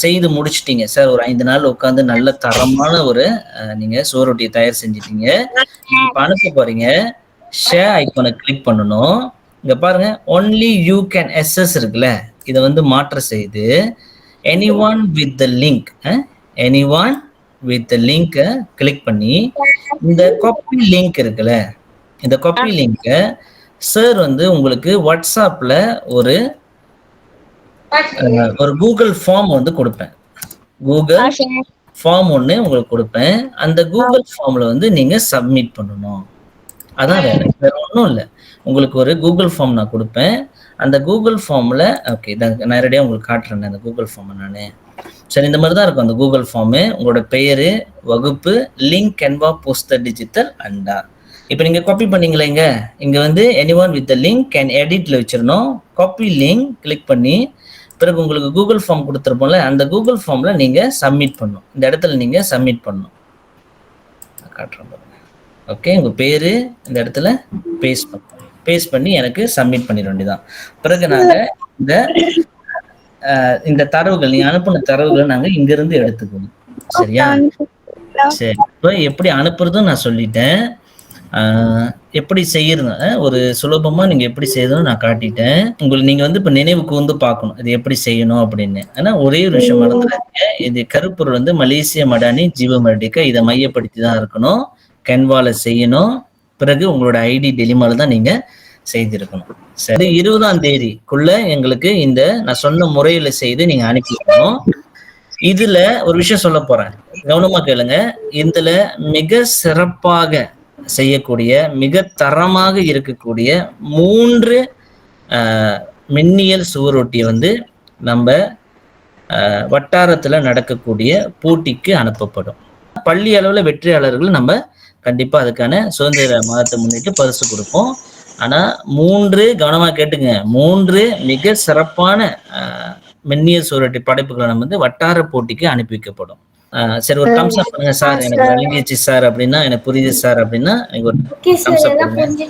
செய்து முடிச்சுட்டீங்க சார். ஒரு 5 நாள் உட்காந்து நல்ல தரமான ஒரு நீங்க சுவரொட்டிய தயார் செஞ்சுட்டீங்க. இப்ப அனுப்ப போறீங்க. ஷேர் ஐகான கிளிக் பண்ணணும். இங்க பாருங்க ஒன்லி யூ கேன் அக்சஸ் இருக்குல்ல. இத வந்து மாற்ற செய்து anyone with the link anyone with the லிங்க்க கிளிக் பண்ணி இந்த காப்பி லிங்க் இருக்குல்ல. இந்த காப்பி லிங்க்க சார் வந்து உங்களுக்கு WhatsAppல ஒரு ஒரு கூகுள் ஃபார்ம் வந்து குடுப்பேன். கூகுள் ஃபார்ம் ஒண்ணு உங்களுக்கு குடுப்பேன். அந்த கூகுள் ஃபார்ம்ல வந்து நீங்க சப்மிட் பண்ணணும். அதான் வேலை. வேற ஒண்ணும் இல்ல. உங்களுக்கு ஒரு கூகுள் ஃபார்ம் நான் குடுப்பேன். அந்த கூகுள் ஃபார்ம்ல ஓகே நேரடியா உங்களுக்கு காட்டுறேன் அந்த கூகுள் ஃபார்ம நானு. சரி இந்த மாரி தான் இருக்கும் அந்த கூகுள் ஃபார்மு. உங்களோட பெயரு, வகுப்பு, லிங்க் கேன்வா போஸ்டர் டிஜிட்டல் அண்டா. இப்ப நீங்க காப்பி பண்ணீங்களேங்க. இங்க வந்து anyone with the link can எடிட்ல வச்சிரணும். காப்பி லிங்க் கிளிக் பண்ணி பிறகு உங்களுக்கு கூகுள் ஃபார்ம் குடுத்திருப்போம்ல, அந்த கூகுள் ஃபார்ம்ல நீங்க சப்மிட் பண்ணணும். இந்த இடத்துல நீங்க சப்மிட் பண்ணணும். காட்டுறேன் பாருங்க. ஓகே. உங்க பேரு இந்த இடத்துல பேஸ்ட் பண்ணணும். பேஸ்ட் பண்ணி எனக்கு சப்மிட் பண்ணிட வேண்டியதான். பிறகு நாங்க இந்த இந்த தரவுகள் நீ அனுப்புன தரவுகள நாங்க இங்கிருந்து எடுத்துக்குவோம். சரியா? சரி. இப்ப எப்படி அனுப்புறதுன்னு நான் சொல்லிட்டேன். எப்படி செய்யறது ஒரு சுலபமா நீங்க எப்படி செய்யறதுன்னு நான் காட்டிட்டேன். நீங்க வந்து இப்ப நினைவு கூர்ந்து பார்க்கணும். இது எப்படி செய்யணும் அப்படின்னு. ஆனா ஒரே ஒரு விஷயம் மறந்துடாதீங்க. இது கருப்பொருள் வந்து மலேசிய மடானி ஜீவமர்டிகா இத மையப்படுத்தி தான் இருக்கணும். கேன்வால செய்யணும். பிறகு உங்களோட ஐடி டெலிமால தான் நீங்க செய்திருக்கணும். சரி 20ஆம் தேதிக்குள்ள எங்களுக்கு இந்த நான் சொன்ன முறையில செய்து நீங்க அனுப்பி வைக்கணும். இதுல ஒரு விஷயம் சொல்ல போறேன். கவனமா கேளுங்க. இதுல மிக சிறப்பாக செய்யக்கூடிய, மிக தரமாக இருக்கக்கூடிய 3 மின்னியல் சுவரொட்டிய வந்து நம்ப வட்டாரத்துல நடக்கக்கூடிய போட்டிக்கு அனுப்பப்படும். பள்ளி அளவுல வெற்றியாளர்கள் நம்ம கண்டிப்பா அதுக்கான சுதந்திர மாதத்தை முன்னிட்டு பரிசு கொடுப்போம். ஆனா 3 கவனமா கேட்டுங்க. 3 மிக சிறப்பான மின்னியல் சுவரொட்டி படைப்புகளை நம்ம வந்து வட்டார போட்டிக்கு அனுப்பி வைக்கப்படும். சரி ஒரு தம்ஸ் அப் பண்ணுங்க சார். எனக்கு விளங்கிடுச்சு சார் அப்படின்னா, எனக்கு புரியுது சார் அப்படின்னா, எனக்கு ஒரு தம்ஸ் அப் பண்ணுங்க.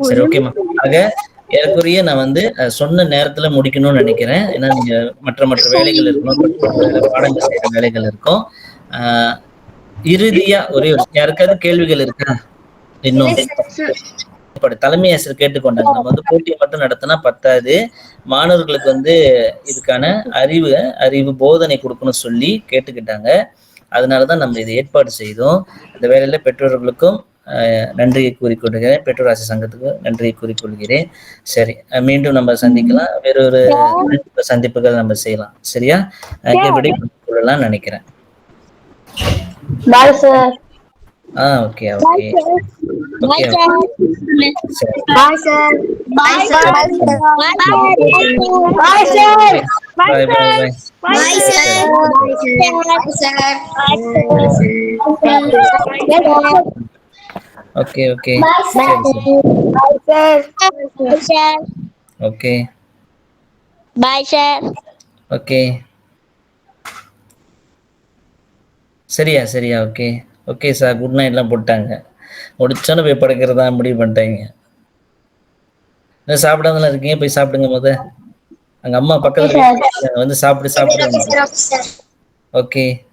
சரி ஓகேம்மா. ஆக ஏறக்குறைய நான் வந்து சொன்ன நேரத்துல முடிக்கணும்னு நினைக்கிறேன். ஏன்னா நீங்க மற்ற வேலைகள் இருக்கணும். பாடங்கள் செய்யற வேலைகள் இருக்கும். இறுதியா ஒரே ஒரு யாருக்காவது கேள்விகள் இருக்கா? இன்னும் தலைமை ஆசிரியர் கேட்டுக்கொண்டாங்க. நம்ம வந்து போட்டியை மட்டும் நடத்தினா பத்தாது. மாணவர்களுக்கு வந்து இதுக்கான அறிவு போதனை கொடுக்கணும்னு சொல்லி கேட்டுக்கிட்டாங்க. அதனாலதான் நம்ம இதை ஏற்பாடு செய்தோம். இந்த வேலையில பெற்றோர்களுக்கும் நன்றியை கூறிக்கொள்கிறேன். பெற்றோர் ஆசிரியர் சங்கத்துக்கு நன்றியை கூறிக்கொள்கிறேன். சரி மீண்டும் நம்ம சந்திக்கலாம். வேறொரு சந்திப்புகள் நம்ம செய்யலாம். சரியா? விடைபெற்றுக் கொள்ளலாம் நினைக்கிறேன். Bye sir. Okay okay bye sir. Bye sir. Bye sir. Bye sir. Bye bye bye. Bye sir. Okay okay. Okay bye sir. Okay சரியா சரியா ஓகே ஓகே சார். குட் நைட்லாம் போட்டாங்க. முடிச்சோன்னு போய் படுக்கிறதா முடிவு பண்ணிட்டாங்க. சாப்பிடாமலாம் இருக்கீங்க, போய் சாப்பிடுங்க. அங்க அம்மா பக்கத்துல வந்து சாப்பிடுங்க. ஓகே